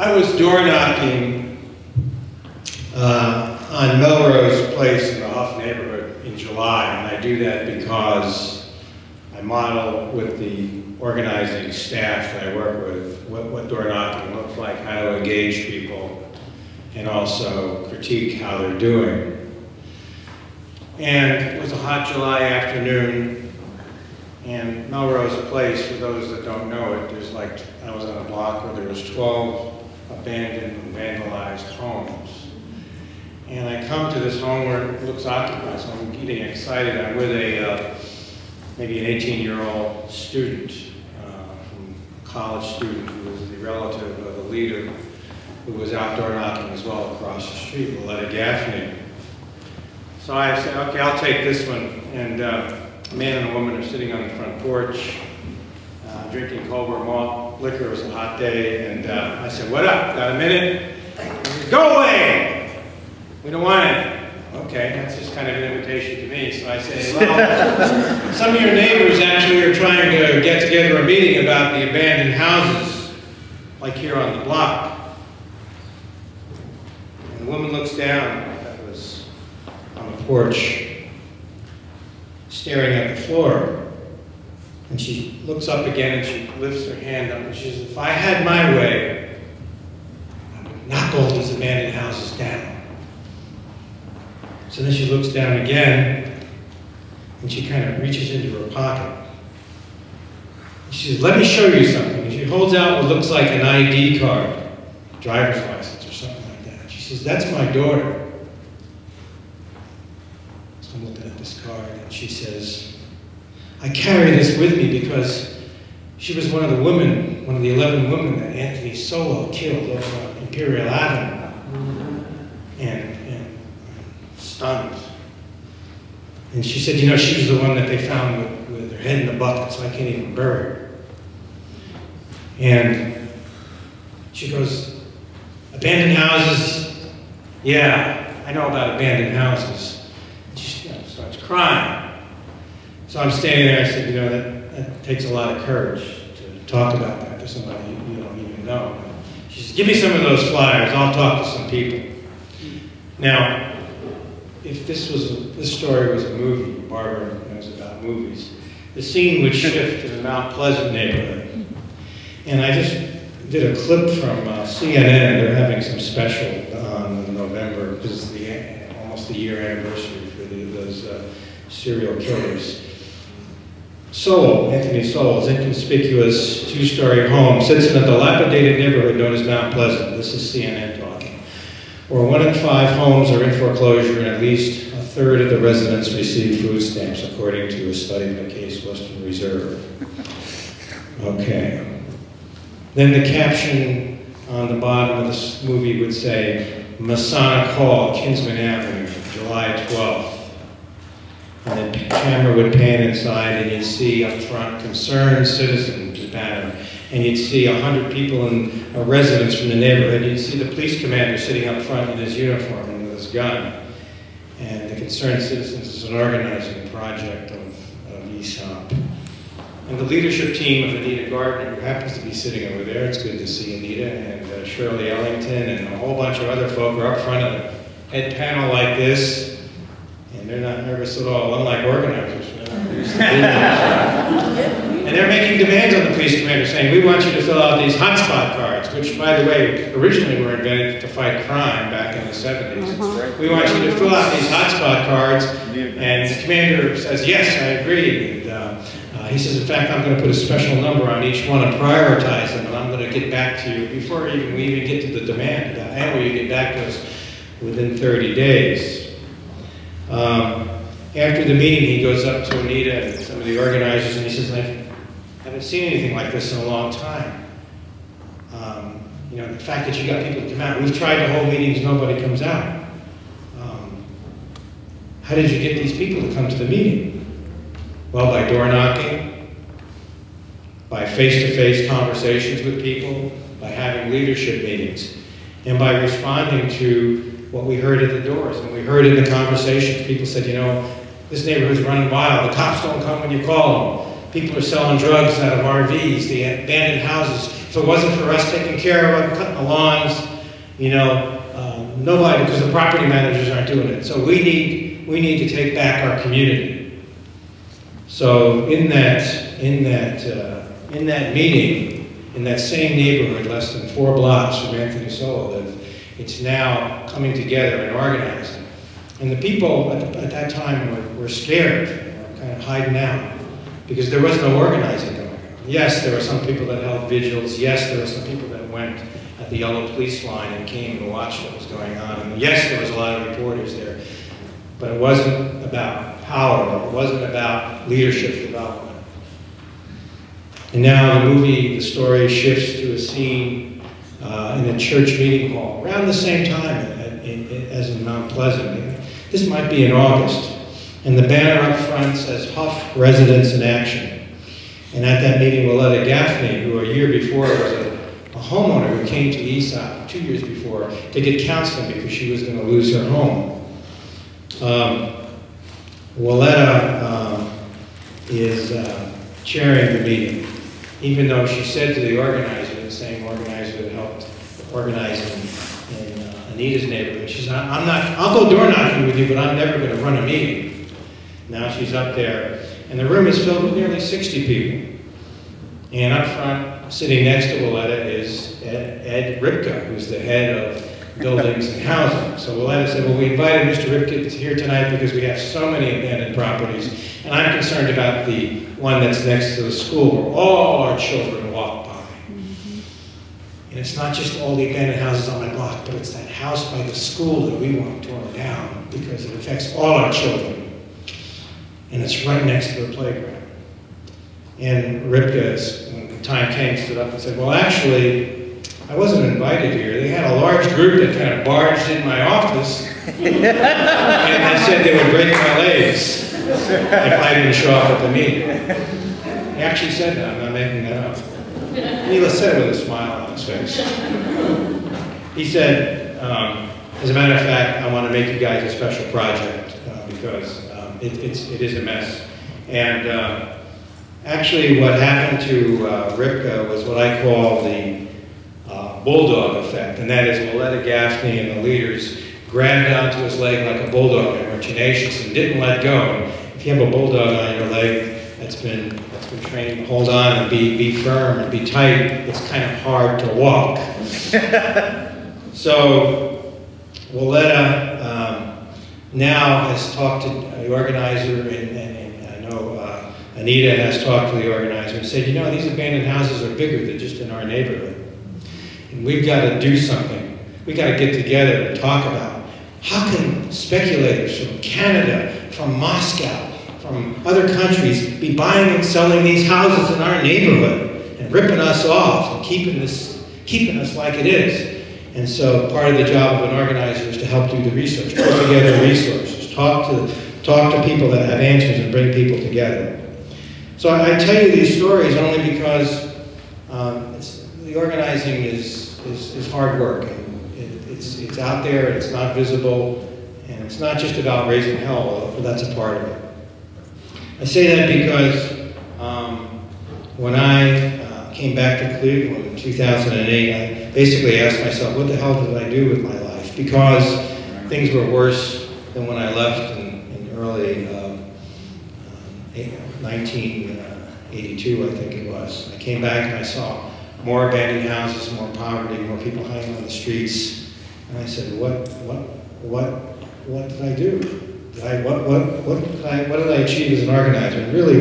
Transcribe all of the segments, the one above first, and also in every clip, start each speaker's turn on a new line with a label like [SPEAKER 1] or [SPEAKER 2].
[SPEAKER 1] I was door knocking on Melrose Place in the Huff neighborhood in July, and I do that because I model with the organizing staff that I work with what door knocking looks like, how to engage people, and also critique how they're doing. And it was a hot July afternoon, and Melrose Place, for those that don't know it, there's like, I was on a block where there was 12 abandoned and vandalized homes. And I come to this home where it looks occupied, so I'm getting excited. I'm with a, maybe an 18-year-old student, a college student who was the relative of the leader who was outdoor knocking as well across the street, Loretta Gaffney. So I said, okay, I'll take this one. And a man and a woman are sitting on the front porch, drinking Colbert malt liquor. It was a hot day, and I said, what up, got a minute? He said, go away! We don't want it. Okay, that's just kind of an invitation to me. So I say, well, some of your neighbors actually are trying to get together a meeting about the abandoned houses, like here on the block. And the woman looks down, that was on the porch, staring at the floor. And she looks up again and she lifts her hand up and she says, if I had my way, I would knock all these abandoned houses down. So then she looks down again and she kind of reaches into her pocket. And she says, let me show you something. And she holds out what looks like an ID card, driver's license or something like that. She says, that's my daughter. So I'm looking at this card and she says, I carry this with me because she was one of the women, one of the 11 women that Anthony Solo killed over on Imperial Avenue. And stunned. And she said, you know, she was the one that they found with her head in the bucket, so I can't even bury her. And she goes, abandoned houses? Yeah, I know about abandoned houses. And she starts crying. So I'm standing there, I said, you know, that takes a lot of courage to talk about that to somebody you don't even know. She said, give me some of those flyers, I'll talk to some people. Now, if this story was a movie, Barbara knows about movies, the scene would shift to the Mount Pleasant neighborhood. And I just did a clip from CNN. They're having some special in November, because it's almost the year anniversary for those serial killers. Sowell, Anthony Sowell's inconspicuous two-story home sits in a dilapidated neighborhood known as Mount Pleasant. This is CNN talking. Where 1 in 5 homes are in foreclosure and at least a third of the residents receive food stamps, according to a study by Case Western Reserve. Okay. Then the caption on the bottom of this movie would say, Masonic Hall, Kinsman Avenue, July 12th. And the camera would pan inside and you'd see up front, concerned citizens banner. And you'd see 100 people in residents from the neighborhood. You'd see the police commander sitting up front in his uniform and with his gun. And the Concerned Citizens is an organizing project of ESOP. And the leadership team of Anita Gardner, who happens to be sitting over there, it's good to see Anita, and Shirley Ellington, and a whole bunch of other folk are up front of a head panel like this. And they're not nervous at all, unlike organizers. And they're making demands on the police commander, saying, we want you to fill out these hotspot cards, which, by the way, originally were invented to fight crime back in the 70s. We want you to fill out these hotspot cards. And the commander says, yes, I agree. And he says, in fact, I'm going to put a special number on each one and prioritize them, and I'm going to get back to you before we even get to the demand. And will you get back to us within 30 days? After the meeting, he goes up to Anita and some of the organizers, and he says, I haven't seen anything like this in a long time. You know, the fact that you got people to come out. We've tried to hold meetings, nobody comes out. How did you get these people to come to the meeting? Well, by door knocking, by face-to-face conversations with people, by having leadership meetings, and by responding to what we heard at the doors. And we heard in the conversations, people said, you know, this neighborhood's running wild. The cops don't come when you call them. People are selling drugs out of RVs, the abandoned houses. If it wasn't for us taking care of them, cutting the lawns, you know, nobody, because the property managers aren't doing it. So we need to take back our community. So in that meeting, in that same neighborhood, less than 4 blocks from Anthony Solo lived, it's now coming together and organizing. And the people at that time were scared, kind of hiding out, because there was no organizing going on. Yes, there were some people that held vigils. Yes, there were some people that went at the yellow police line and came and watched what was going on. And yes, there was a lot of reporters there. But it wasn't about power. It wasn't about leadership development. And now the story shifts to a scene in a church meeting hall around the same time as in Mount Pleasant. This might be in August. And the banner up front says, Huff Residents in Action. And at that meeting, Willetta Gaffney, who a year before was a homeowner who came to ESOP 2 years before to get counseling because she was going to lose her home. Willetta is chairing the meeting, even though she said to the organizer, the same organizer that helped organize in Anita's neighborhood, she said, I'll go door knocking with you, but I'm never going to run a meeting. Now she's up there, and the room is filled with nearly 60 people. And up front, sitting next to Willetta, is Ed Ripka, who's the head of buildings and housing. So Willetta said, well, we invited Mr. Ripka here tonight because we have so many abandoned properties, and I'm concerned about the one that's next to the school where all our children walk by. And it's not just all the abandoned houses on my block, but it's that house by the school that we want torn down because it affects all our children. And it's right next to the playground. And Ripka, when the time came, stood up and said, well, actually, I wasn't invited here. They had a large group that kind of barged in my office and they said they would break my legs if I didn't show up at the meeting. He actually said that. I'm not making that up. And he said it with a smile on his face. He said, as a matter of fact, I want to make you guys a special project because it is a mess. And actually what happened to Ripka was what I call the bulldog effect, and that is Willetta Gaffney and the leaders grabbed onto his leg like a bulldog and were tenacious and didn't let go. If you have a bulldog on your leg that's been trained to hold on and be firm and be tight, it's kind of hard to walk. So Willetta now has talked to the organizer, and I know Anita has talked to the organizer and said, you know, these abandoned houses are bigger than just in our neighborhood. And we've got to do something. We've got to get together and talk about how can speculators from Canada, from Moscow, from other countries be buying and selling these houses in our neighborhood and ripping us off and keeping us like it is. And so part of the job of an organizer is to help do the research, put together resources, talk to people that have answers and bring people together. So I tell you these stories only because the organizing is hard work. And it's out there, it's not visible, and it's not just about raising hell, but that's a part of it. I say that because when I came back to Cleveland in 2008, I basically asked myself, what the hell did I do with my life? Because things were worse than when I left in early 1982, I think it was. I came back and I saw more abandoned houses, more poverty, more people hanging on the streets. And I said, what did I do? What did I achieve as an organizer? And really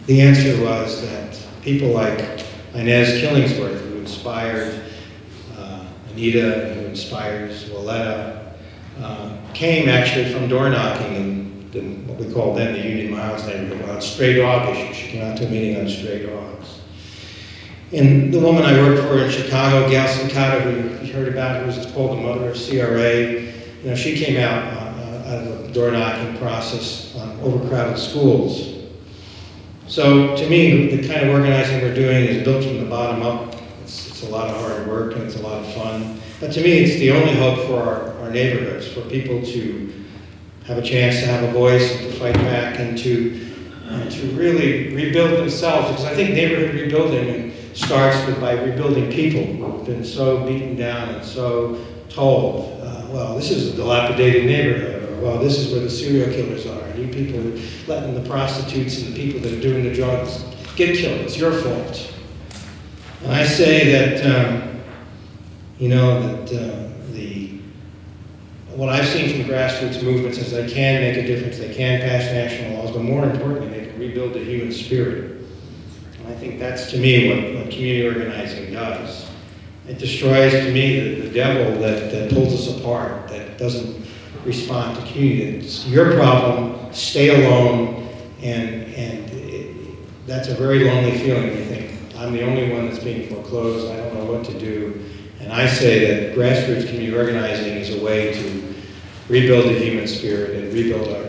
[SPEAKER 1] the answer was that people like Inez Killingsworth, who inspired Anita, who inspires Willetta, came actually from door knocking in what we call then the Union Miles neighborhood on stray dog issues. She came out to a meeting on stray dogs. And the woman I worked for in Chicago, Gail Sincata, who you heard about, who was called the mother of CRA, you know, she came out of the door knocking process on overcrowded schools. So to me, the kind of organizing we're doing is built from the bottom up. It's a lot of hard work and it's a lot of fun. But to me, it's the only hope for our neighborhoods, for people to have a chance to have a voice and to fight back and to and to really rebuild themselves, because I think neighborhood rebuilding starts by rebuilding people who've been so beaten down and so told, well, this is a dilapidated neighborhood, or well, this is where the serial killers are, and you people are letting the prostitutes and the people that are doing the drugs get killed. It's your fault. And I say that, what I've seen from grassroots movements is they can make a difference, they can pass national laws, but more importantly, they can rebuild the human spirit. And I think that's, to me, what community organizing does. It destroys, to me, the devil that pulls us apart, that doesn't respond to community. It's your problem, stay alone, and that's a very lonely feeling. You think, I'm the only one that's being foreclosed, I don't know what to do. And I say that grassroots community organizing is a way to rebuild the human spirit and rebuild our